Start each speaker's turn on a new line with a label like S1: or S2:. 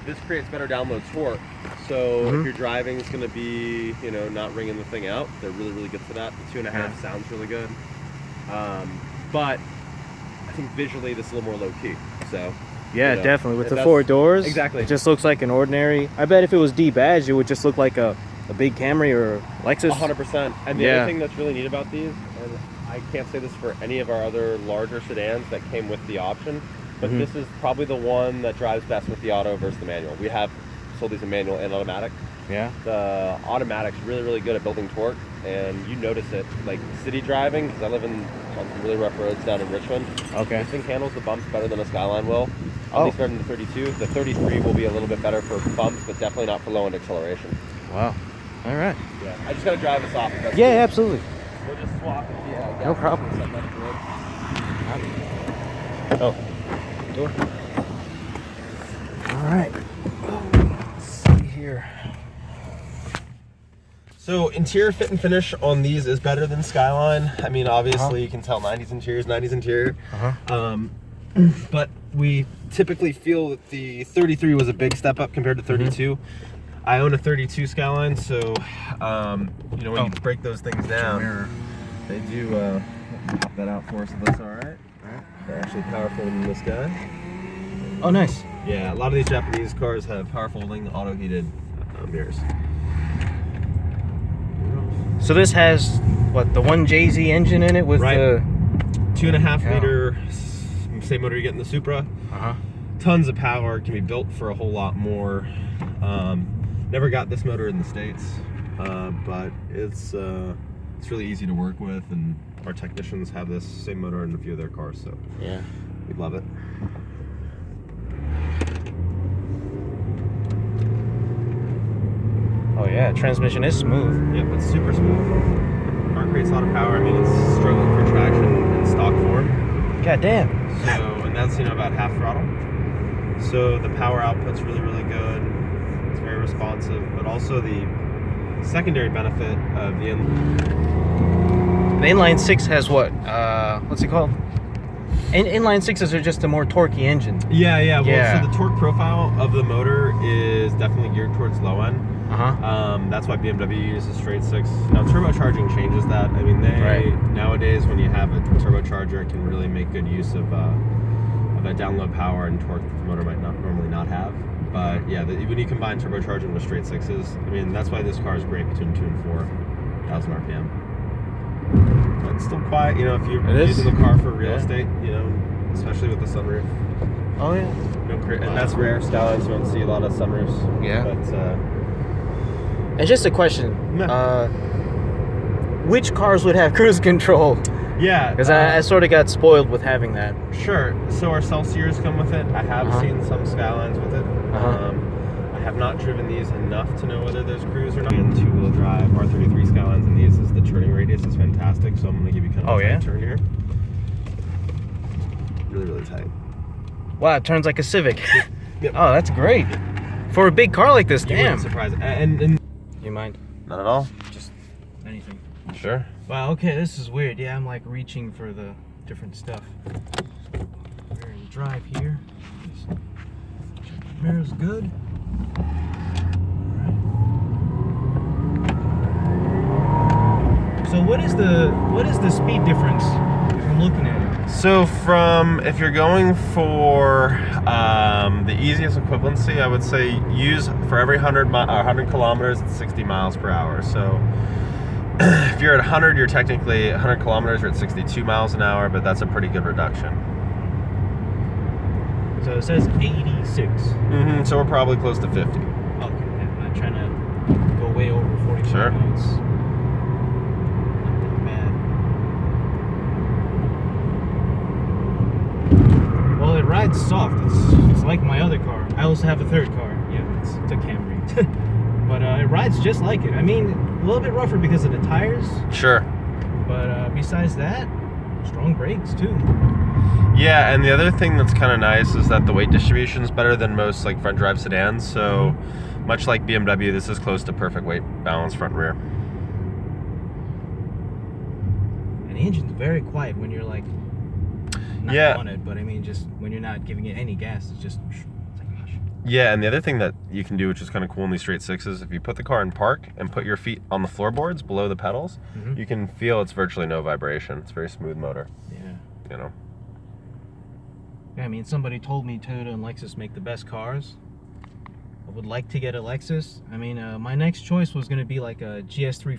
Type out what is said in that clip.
S1: this creates better download torque. So if you're driving, it's going to be, you know, not ringing the thing out. They're really, really good for that. The 2.5 sounds really good. But I think visually this is a little more low key. So
S2: yeah,
S1: you know,
S2: definitely with the 4 doors.
S1: Exactly.
S2: It just looks like an ordinary. I bet if it was debadged, it would just look like a big Camry or Lexus.
S1: 100%. And the other thing that's really neat about these, and I can't say this for any of our other larger sedans that came with the option, but this is probably the one that drives best with the auto versus the manual. We have sold these in manual and automatic.
S2: Yeah.
S1: The automatic's really, really good at building torque, and you notice it like city driving, because I live on some really rough roads down in Richmond.
S2: Okay.
S1: This thing handles the bumps better than a Skyline will. At least better than the 32. The 33 will be a little bit better for bumps, but definitely not for low-end acceleration.
S2: Wow. All right.
S1: Yeah. I just got to drive this off.
S2: Yeah, cool. Absolutely.
S1: We'll just swap it. Yeah.
S2: No problem. Oh. Door. All right. Let's see here.
S1: So interior fit and finish on these is better than Skyline. I mean, obviously you can tell 90s interior. But we typically feel that the 33 was a big step up compared to 32. I own a 32 Skyline, so you know, when you break those things down, they do pop that out for us. If that's all right. They're actually power folding this guy.
S2: Oh, nice.
S1: Yeah, a lot of these Japanese cars have power folding, auto heated mirrors.
S2: So this has what, the 1JZ engine in it with the
S1: 2.5 liter, same motor you get in the Supra. Tons of power, can be built for a whole lot more. Never got this motor in the States, but it's really easy to work with, and our technicians have this same motor in a few of their cars, so
S2: yeah,
S1: we love it.
S2: Oh yeah, transmission is smooth.
S1: Yep, it's super smooth. Car creates a lot of power. I mean, it's struggling for traction in stock form.
S2: God damn.
S1: So, and that's, you know, about half throttle. So the power output's really, really good. It's very responsive, but also the secondary benefit of the
S2: inline 6 has what? What's it called? Inline 6s are just a more torquey engine.
S1: Yeah. Well, so the torque profile of the motor is definitely geared towards low end. That's why BMW uses straight 6. Now turbocharging changes that. I mean, nowadays when you have a turbocharger, it can really make good use of that download power and torque that the motor might normally not have. But yeah, when you combine turbocharging with straight 6s, I mean, that's why this car is great between 2,000 and 4,000 RPM. But it's still quiet, you know, if you're using the car for real estate, you know, especially with the sunroof.
S2: Oh yeah.
S1: And that's rare. Skylines, you don't see a lot of sunroofs.
S2: Yeah.
S1: But
S2: and just a question, which cars would have cruise control?
S1: Yeah,
S2: because I sort of got spoiled with having that.
S1: Sure. So our Celsiors come with it. I have seen some Skylines with it. I have not driven these enough to know whether there's cruise or not. And two-wheel drive R33 Skylines, and these is the turning radius is fantastic. So I'm going to give you kind of a tight turn here. Really, really tight.
S2: Wow, it turns like a Civic. Yep. Oh, that's great. For a big car like this, damn.
S1: Surprised. And
S2: you mind?
S1: Not at all.
S2: Just anything.
S1: Sure.
S2: Wow, okay, this is weird. Yeah, I'm like reaching for the different stuff. We're in drive here. Just check the mirror's good. Alright. So what is the speed difference if I'm looking at it?
S1: So if you're going for the easiest equivalency, I would say use for every 100 kilometers, it's 60 miles per hour. So if you're at 100, you're technically 100 kilometers, you're at 62 miles an hour, but that's a pretty good reduction.
S2: So it says 86.
S1: So we're probably close to 50.
S2: Okay, I'm not trying to go way over 45
S1: Sure.
S2: miles. Not that bad. Well, it rides soft. It's like my other car. I also have a third car. Yeah, it's a Camry. But it rides just like it. I mean, a little bit rougher because of the tires.
S1: Sure.
S2: But besides that, strong brakes too.
S1: Yeah, and the other thing that's kind of nice is that the weight distribution is better than most like front drive sedans. So much like BMW, this is close to perfect weight balance front and rear.
S2: And the engine's very quiet when you're like not on it, but I mean just when you're not giving it any gas, it's like hush.
S1: Yeah, and the other thing that you can do, which is kind of cool in these straight sixes, if you put the car in park and put your feet on the floorboards below the pedals, you can feel it's virtually no vibration. It's a very smooth motor.
S2: Yeah.
S1: You know.
S2: Yeah, I mean, somebody told me Toyota and Lexus make the best cars. I would like to get a Lexus. I mean, my next choice was going to be like a GS3